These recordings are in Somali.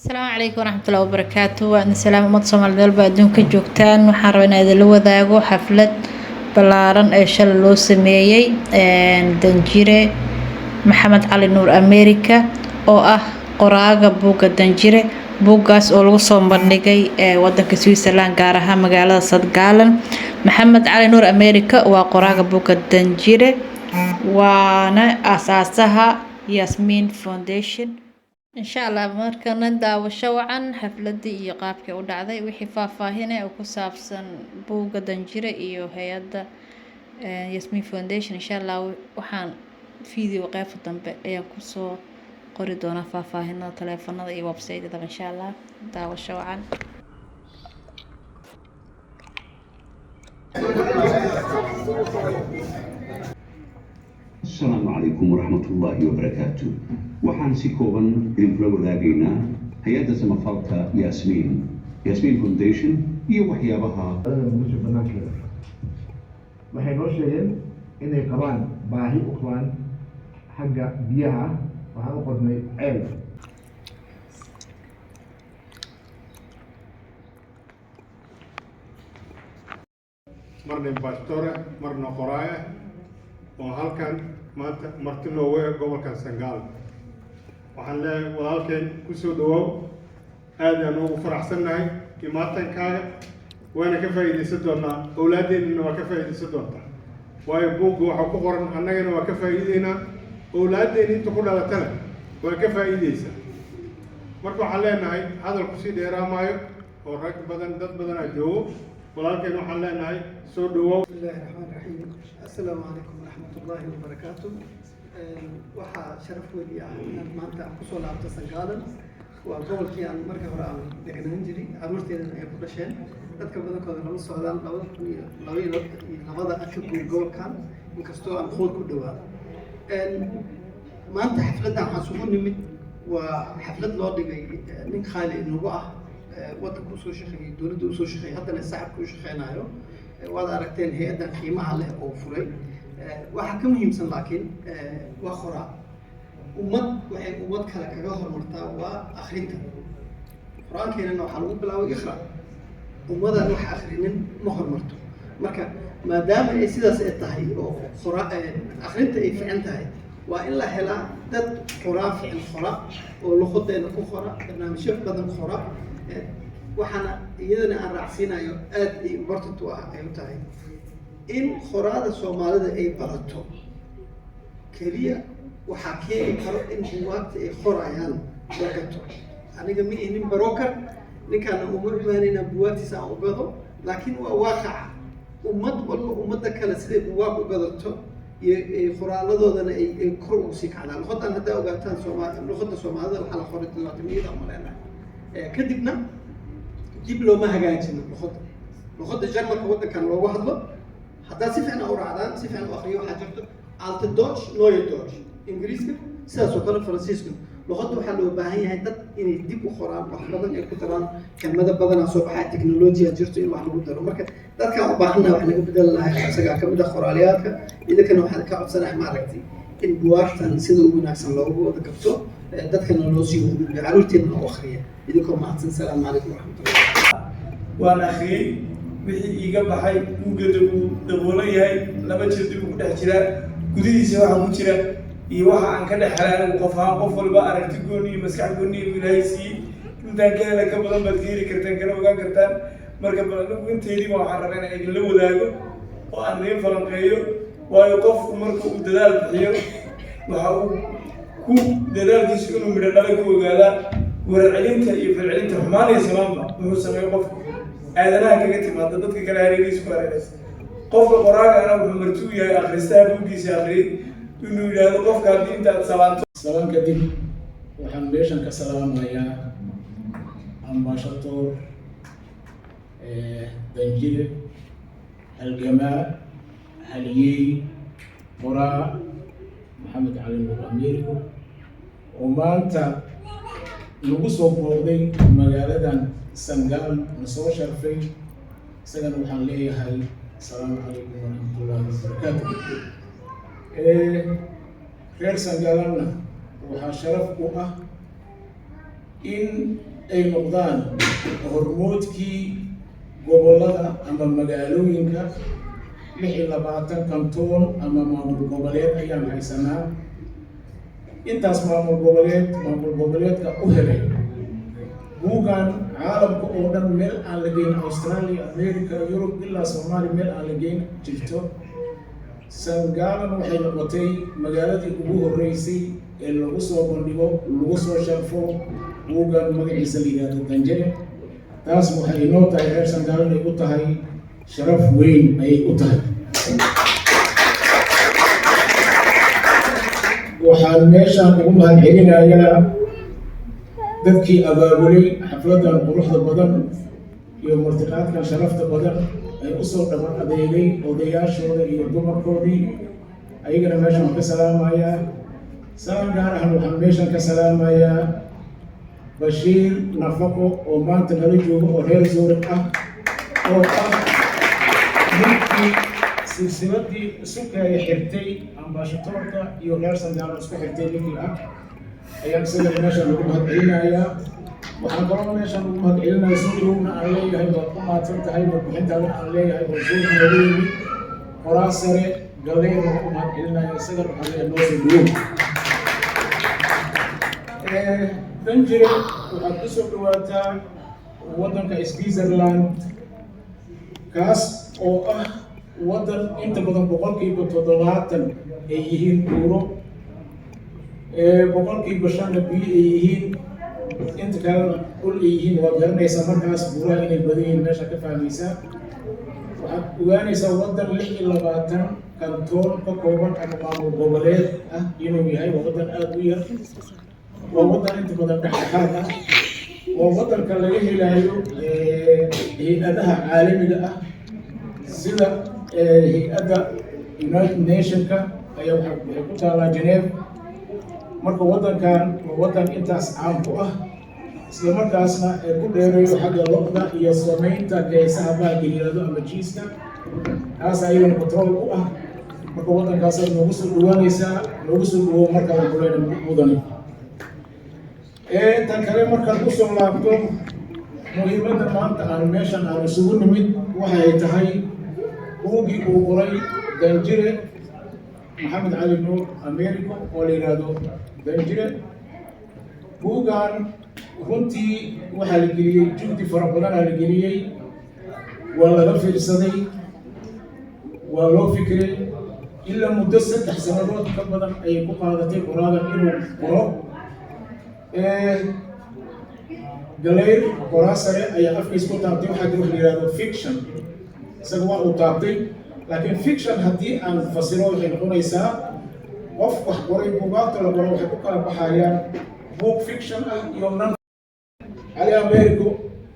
السلام عليكم ورحمة الله وبركاته. وأنا سلام أمد صومال دول بأدون كجوكتان وحاربنا هذا اللي وداقو حفلة بلارن شل لو سميي دنجيرة محمد علي نور أمريكا oo qoraaga buugga Danjire buuggaas oo lagu soo bandhigay wadanka Switzerland gaar ahaan magaalada Sadgalen. Maxamed Cali Nuur America waa qoraaga buugga Danjire waana aasaasaha Yasmin Foundation. insha Allah markana daawasho wacan xafladii iyo qaabkii u dhacday wixii faahfaahinay oo ku saabsan buugga Danjire iyo hay'adda Yasmin Foundation. insha Allah waxaan video qaybta dambe ayaan ku soo qori doona faahfaahinada taleefanada iyo website-da insha Allah daawasho wacan. السلام عليكم ورحمة الله وبركاته. وحان سيكوبا إنفلو لاقينا هيئة سمفالتا ياسمين فونديشن يوحيا بها. waxay noo sheegeen inay qabaan baahi u qabaan xagga biyaha waxaan u qodnay ceel marna baastore marna qoraaya oo halkan maanta marti loogu eego gobolkan Sangaal waxaan leeyahay walaalkeen ku soo dhawow aad aan ugu faraxsanahay imaatankaaga waana ka faa'iideysan doonaa awlaadeennana waa ka faa'iideysan doontaa waayo buugga waxa ku qoran annagana waa ka faa'iideynaa awlaadeen inta ku dhalatana waa ka faa'iideysaa marka waxaan leenahay hadalku si dheeraamaayo oo rag badan dad badan ay joogo walaalkeen waxaan leenahay soo dhawow. bismillaahi raxmaani raxiim. assalaamu calaykum waraxmatullaahi wabarakaatu. waxaa sharaf weyn ii ah inaan maanta aan kusoo laabto Sangaalen waa gobolkii aan markii hore aan deganaan jiray carruurteedana ay ku dhasheen dadka badankooda lama socdaan labada ka guur gobolkan inkastoo aan qool ku dhawaa maanta xafladda waxaan isugu nimid waa xaflad loo dhigay nin qaali inagu ah waddanka usoo shaqeeyay dowladda usoo shaqeeyay haddana shacabka u shaqeynayo waad aragteen hay-addan qiimaha leh oo furay waxaa ka muhiimsan laakiin waa qoraa ummad waxay ummad kale kaga hormartaa waa akhrinta qur-aankeenana waxaa lagu bilaabay iqra ummadaan wax akhrinin ma hormarto marka maadaama ay sidaas ay tahay oo akhrinta ay fiican tahay waa in la helaa dad qoraa ficil qora oo luqadeena ku qora barnaamijyo badan qora waxaana iyadana aan raacsiinayo aad important u ah ay u tahay in qoraada Soomaalida ay barato kaliya waxaa keeni karo in buugaagta ay qorayaan la gato aniga ma inin baroka ninkaan uma imaanayna buugaagtiisa aan u gado laakiin waa waaqaca ummad walba ummadda kale siday buugaag u gadato iyo qoraalladoodana ay kor ugu sii kacdaan luqadan haddaa ogaataan luqadda Soomaalida waxaa la qoray tilmaamiyada ama leenahay kadibna dib looma hagaajino luqadda Jarmalka waddankan loogu hadlo haddaad si fiican u raacdaan si fiican u akhriyo waxaa jirto alte Deutsch neue Deutsch ingiriiska sidaas oo kale faransiiska luqadda waxaa loo baahan yahay dad inay dib u qoraan wax badan ay ku daraan kelmado badanaa soo baxaa teknolojiya jirto in wax lagu daro marka dadkaan u baahannaha wax naga bedeli lahay isagaa kamid ah qoraaliyaalka idinkana waxaan ka codsanahay maaragtay in buwaagtan sida ugu wanaagsan loogu wada gabto dadkana loo sii gudbiyo carruurteedna u akhriya idinkoo mahadsan. salaamu calaykum waraxmatullah. waan akhriyey wixii iiga baxay buuggada uu daboolan yahay laba jeer dib ugu dhex jiraa gudihiisa waxa ku jira iyo waxa aan ka dhex helay qof ahaan qof walba aragti gooni iyo maskax gooni iyo ilaahay siiyey intaan ka helay ka badan baad heli kartaan kana ogaan kartaan marka anigu inteedii waxaan rabaa inaan idinla wadaago oo aan idin falanqeeyo waayo qofku marka uu dadaal bixiyo waxa uu ku dadaalkiisa inuu midho dhalay ku ogaadaa warcelinta iyo falcelinta xumaan iyo samaanba wuxuu sameeyo qofku aadanaha kaga timaada dadka kale hareerihiisa ku hareeraysa qofka qoraaga ana wuxuu marti u yahay akhristaha buuggiisa akhriyay inuu yidhaahdo qofka haddii intaad salaanto salaan kadib waxaan meeshan ka salaamayaa ambassador Danjire halgamaa haliyey qoraa Maxamed Cali Nuur America oo maanta lagu soo booqday magaaladan Sangaalen na soo sharfay isagana waxaan leeyahay assalaamu calaykum waraxmatullaahi wabarakaatu. reer Sangalenna waxaa sharaf u ah in ay noqdaan hormoodkii gobollada ama magaalooyinka 26 kantoon ama maamul goboleed ayaan haysanaa. intaas maamul goboleedka u helay buugan caalamka oo dhan meel aan la geyn Australia, America, Europe ilaa Soomaaliya meel aan la geyn jirto. Sangaalan waxay noqotay magaaladii ugu horreysay ee lagu soo bandhigo lagu soo sharfo buugan magaciisa la yidhaahdo Danjire. taas waxay inoo tahay reer Sangaalan ay u tahay sharaf weyn ayay u tahay. waxaan meeshaan ugu mahadcelinayaa dadkii abaabulay xafladan quruxda badan iyo martiqaadkan sharafta badan ay u soo dhaban adeegay odayaashooda iyo dumarkoodii. ayagana meeshaan ka salaamayaa. salaan gaar ahaan waxaan meeshaan ka salaamayaa Bashiir Nafaqo oo maanta nala joogo oo reer Zurich ah oo ah ninkii silsiladii sukaya xirtay ambassadorka iyo reer Sangaalan isku xirtay ninkii ah ayaan isagana meeshaan ugu mahadcelinayaa. waxaan kaloo meeshaan ugu mahadcelinayaa Zurigna aan leeyahay waad ku mahadsan tahay warbixintaada aan leeyahay oo Zurich nooga yimid qoraa sare Galeer waan ku mahadcelinayaa isagana waxaan leeyahay noo soo dhawow. Danjire waxaad ku soo dhawaataa waddanka Switzerland kaas oo ah waddan inta badan 70% ay yihiin buuro, 5% biyo ay yihiin, inta kalena dhul ay yihiin. waad garanaysaa markaas buuraha inay badan yihiin meesha ka fahmaysaa. waxaad ogaanaysaa waddan 26 kantoon ka kooban ama maamul goboleed ah inuu yahay. waa waddan aad u yar, waa waddan inta badan dhexdhexaad ah, waa waddanka laga helayo hay-adaha caalamiga ah sida hay-adda United Nationka ayaa waxay ku taalaa Geneva. marka waddankan waa waddan intaas caan ku ah isla markaasna ku dheereeyo xagga lo'da iyo samaynta geesaha baagiliyado ama jiiska taas ayagana control u ah. marka waddankaasaad noogu soo dhawaanaysaa, noogu soo dhawow markaa kuleyna mudani. tan kale markaad ku soo laabto muhiimadda maanta aan meeshan aan isugu nimid waxay tahay buuggii uu qoray Danjire Maxamed Cali Nuur Americo oo la yidhaahdo Danjire. buuggan runtii waxaa la geliyey juhdi fara badanaa la geliyey, waa laga fiirsaday, waa loo fikiray ilaa muddo 3 sannadood ka badan ayay ku qaadatay qoraagan inuu qoro. Galeer qoraa sare ayaa afkiisa ku taabtay waxaa jira wax la yidhaahdo fiction. isaga waa uu taabtay, laakiin fiction haddii aan fasiro waxay noqonaysaa qof wax qoray buugaagta la qoro waxay ku kala baxayaan book fiction ah iyo non. Cali Americo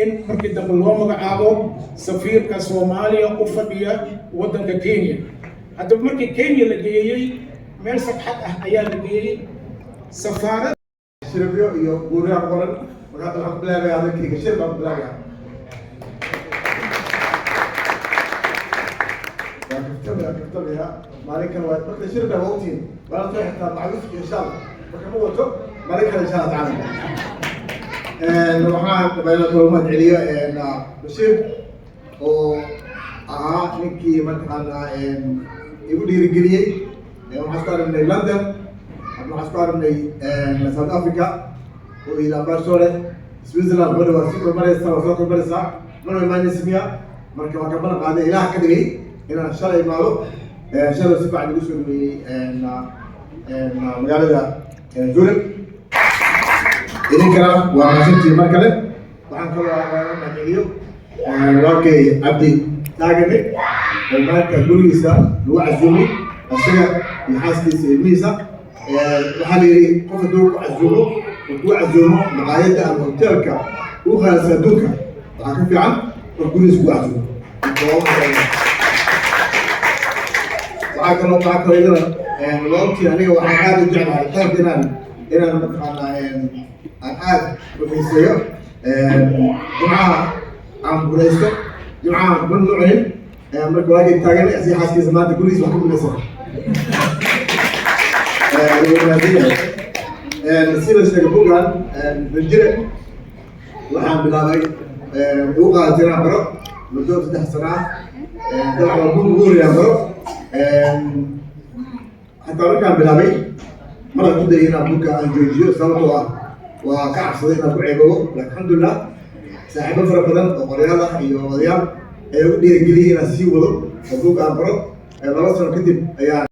in markii dambe loo magacaabo safiirka Soomaaliya u fadhiya waddanka Kenya. haddaba markii Kenya la geeyey meel sabxad ah ayaa la geeyey safaarad shirbiyo iyo guuriga qoran. markaad waxaan ku bilaabaya hadalkayga shir baan ku bilaabaya. كتبها مالك الوقت مثل شربة وقتين ولا تحت معروف إن شاء الله وكموته مالك إن شاء الله تعالى. نوعان بين المعلومات عليا إن بشير أو نكى مثلا يقول لي رجلي معسكر من لندن معسكر من ساوث أفريقيا وإلى برشلونة سويسرلاند بدو وسيم مريسا وسوق مريسا منو ما نسميها مركب كمان قاعد إلى كذي هنا شلي مالو شلي سبع نقص من مقالة زورك إذا كلام وعشرتي مركلة وعن كل مجاليو واقعي عبدي تاجمي وما تقول يسا هو عزومي السنة يحاسس الميسا وحالي قف دوك عزومه وهو عزومه مقايدة المنتركة وخالص دوكا وعكف عن وكل يسوع عزومه وعاكلوا إذا الوقت يعني وعاد الجامعة الحرب إلى مثلا الآن وفيسيو جماعة عم بوليسو جماعة بنوعين مرك واجد تاجر أسي حاسك زمان تقولي سوى كم نسر نسير الشيء بوجان بالجرء waxaan bilaabay ugu qaadatay inaan baro muddo 3 sano ah dabcan waa buug ugu horreeyaan baro xataa markaan bilaabay maraan ku dayay inaan buugka aan joojiyo sababtoo ah waa ka cabsaday inaan ku ceeboobo laakiin alxamdulilah saaxiibo fara badan oo qoryaal ah iyo odayaal ayaa ugu dhiirigeliyay inaan sii wado oo buugga aan baro 2 sano kadib ayaa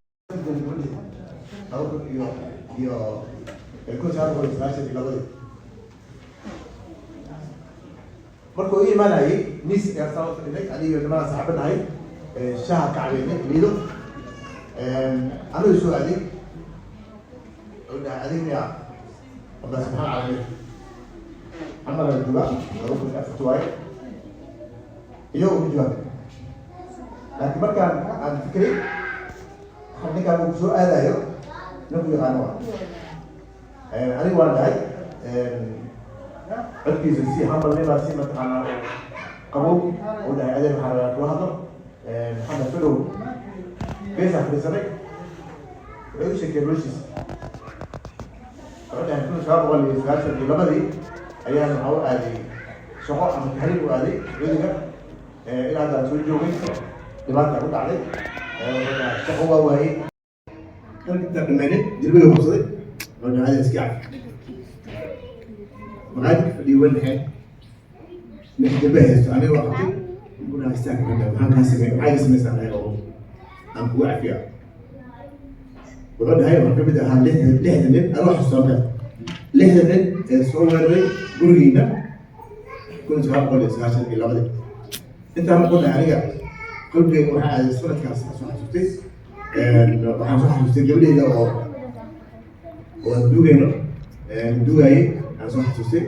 markuu ii imaanayay miis ayaa saa u fadhinay adiga nimanaa saxaabanahay shaha ka cabeynay liido anigu soo aaday adig miya wada subxaan calaamid عمل الجواب ضرب الأفت واي يوم الجواب لكن ما كان عن فكري خلني كان سؤال هذا يوم نقول عنه أنا وانا هاي عندي زي حمل لي بس ما تعنى قبول وده عدم حرارة واحدة محمد فلو كيف في السنة وإيش كيروشيس أنا كل شهر ولا يسافر في بلدي أيام أو هذه شقق من تحرير وهذه يدك إلى هذا توجهي لما تعود عليه شقوة وهي كان كتاب المعنى جربه بسيط وأنا هذا إسكاف مغادر في اليوم الحين نحجبه أنا وقتي نقول هذا إسكاف ما كان سمع عايز مثلا هاي أو أم بوع فيها وبعد هاي ما كبد ليه أروح الصباح ليه صوري قرينا كنت هقول إسكاشن إلى غد أنت هم قلنا عليها قلبي وحاجة صورة كاس صحفتي وحنا صحفتي قبل إذا ودوجينه دوجاي أنا صحفتي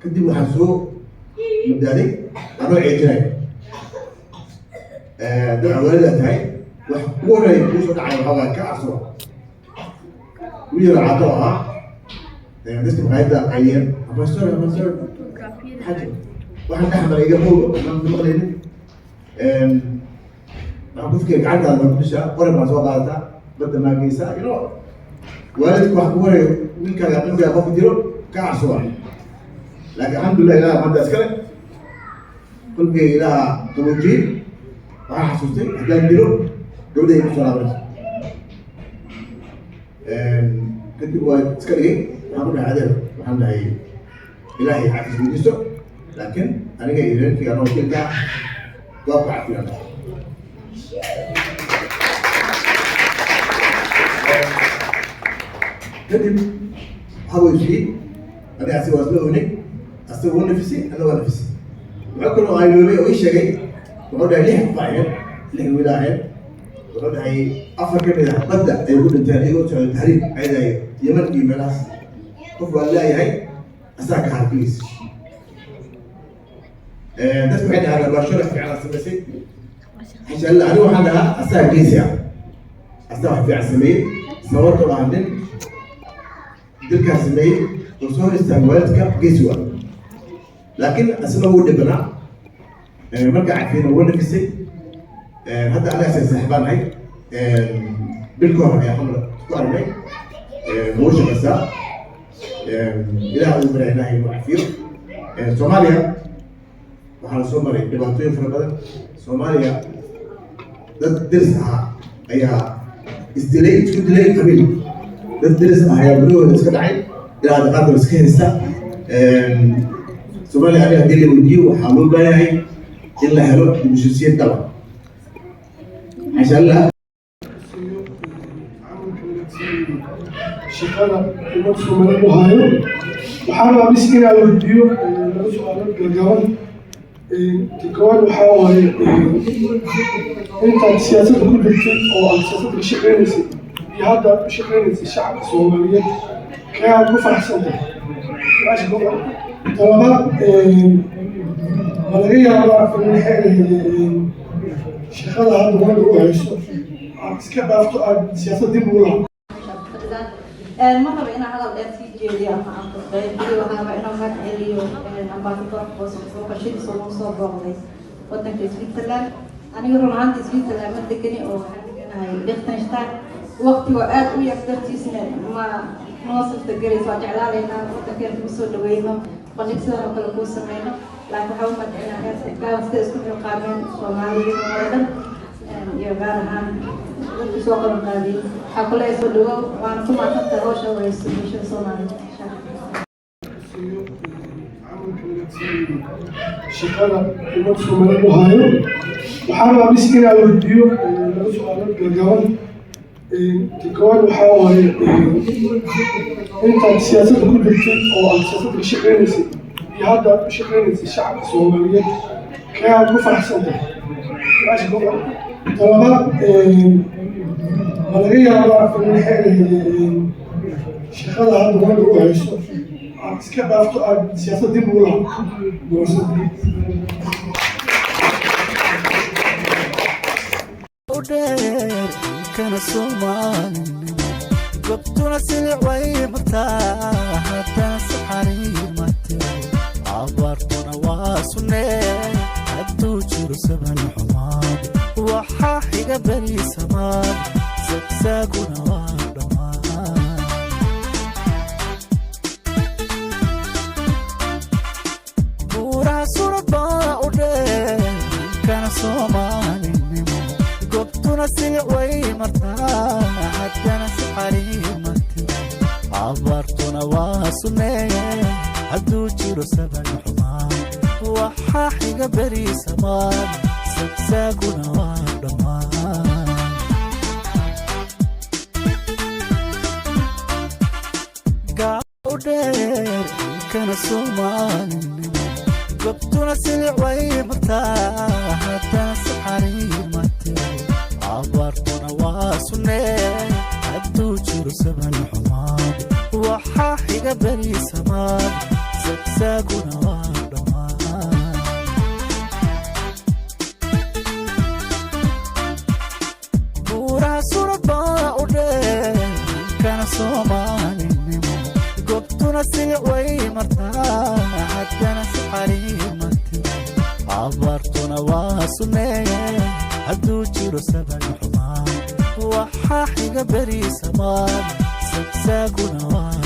كدي وحسو مبدأي أروح إجراء ده أولاد هاي وحقونا يبوسوا على الهواء كأسوا ويرى عطاها نسمع هذا أيام أبصر حاجة واحد أحمر يجيبوه من مغلين أقول فيك عدها المقدسة ولا ما سوى هذا بدل ما جيسا ينو والدك وحكوه من كان يقول في أبوك ديرو كعسوا لكن الحمد لله إلى ما تذكره كل في إلى توجيه وحسوستي هذا ديرو قبل يمشي على بس كنت وتذكره أقول هذا الحمد لله إلهي حافظ بجسده لكن أنا جاي لين في أنا وكيل ده واقع في أنا كتب هو شيء أنا أسوي أسوي أسوي نفسي أنا ونفسي وأكون غايلو لي وإيش جاي وأقول ليه فاعل ليه ولاعب وأقول هاي أفكر إذا بدأ يقول التاريخ يقول التاريخ هذا يمن يملاس قف والله هاي أساك هاربيس ناس بعيد على البشرة في على السمسي عشان لا أنا وحدها أساك جيسيا أساك في عسمية صورته عندن تلك عسمية وصور استعمالتك جيسوا لكن أسمه هو دبنا مرجع عارفين هو نفسي حتى على أساس سحبان هاي بالكوره يا حمرا كوره هاي موجة مساء إلى أول من إلهي وعفير سوماليا وحنا سوماليا دبانتوين في البلد سوماليا درسها هي استلي قبيل درسها هي بلوه نسكتعي إلى هذا قادر نسكينسا سوماليا عليها ديلي وديو وحامل بايعي إلا هلو بمشوسية طبعا عشان لا shaqada umad Soomaaliyeed u hayo waxaana miskiin aan weydiiyo laga su'aalo gagaban koowaad waxaa waaye intaad siyaasadda ku jirtay oo aad siyaasadda ka shaqeynaysay iyo hadda aad ku shaqeynaysay shacabka Soomaaliyeed kee aad ku faraxsan tahay talabaad ma laga yaabaa in shaqada hadda ummadda u hayso aad iska dhaafto aad siyaasad dib ugu laabto مرة بقينا على الأرض في جيلي أنا عم تقول وأنا بقينا ما تعليو أنا بعد طرف بس وقشيل صوم صوب بعضي وقتنا في سويسرلاند أنا يروح عندي سويسرلاند ما تدقني أو أنا هاي ليختنشتاين وقتي وقت ويا قدرت سنة ما نوصل تجري سواء على علينا وقتنا كان بوصل لوينهم bandhig sidan oo kale kuu sameyno laakiin waxaa u madcinayaa gaabasta isku xilqaameen soomaalida oo dhan iyo gaar ahaan dadkii soo qaban qaadiyey waxaa kule soo dhawow waana ku maadsantahay hawsha wayso bulshada soomaalida shaqada umad Soomaaliyeed u hayo waxaan rabaa bis inaan weydiiyo laba su'aalood gaaban koowaad waxaa waaye intaad siyaasadda ku jirtay oo aad siyaasadda ka shaqeynaysay iyo hadda aad ku shaqeynaysay shacabka Soomaaliyeed kee aad ku faraxsan tahay su-aasha koowaad talabaad ma laga yaabaa shaqada hadda ummadda u hayso aad iska dhaafto aad siyaasad dib ugu laabto kana Soomaaliyeed gobtuna silic way mataa haddana saxariimate abaartuna waa sunnee hadduu jiro saban xumaad waxaa xiga beri samaad sagsaaguna waa dhammaan buuraha surabaa u dheer kana Soomaaliyeed gobtuna silic way martaa haddana saxariimate abaartuna waa sunnee hadduu jiro saban xumaad waxaa xiga beri samaad sagsaaguna waa dhammaan gaab u dheer kana Soomaaliyeed gobtuna silic way martaa haddana saxariimate abaartuna waa sunnee hadduu jiro saban xumaad waxaa xiga beri samaad sagsaaguna waa dhammaan buuraha surabaa u dheer kana Soomaaliyeed gobtuna silic way martaa haddana saxariimate abaartuna waa sunnee hadduu jiro saban xumaad waxaa xiga beri samaad sagsaaguna waa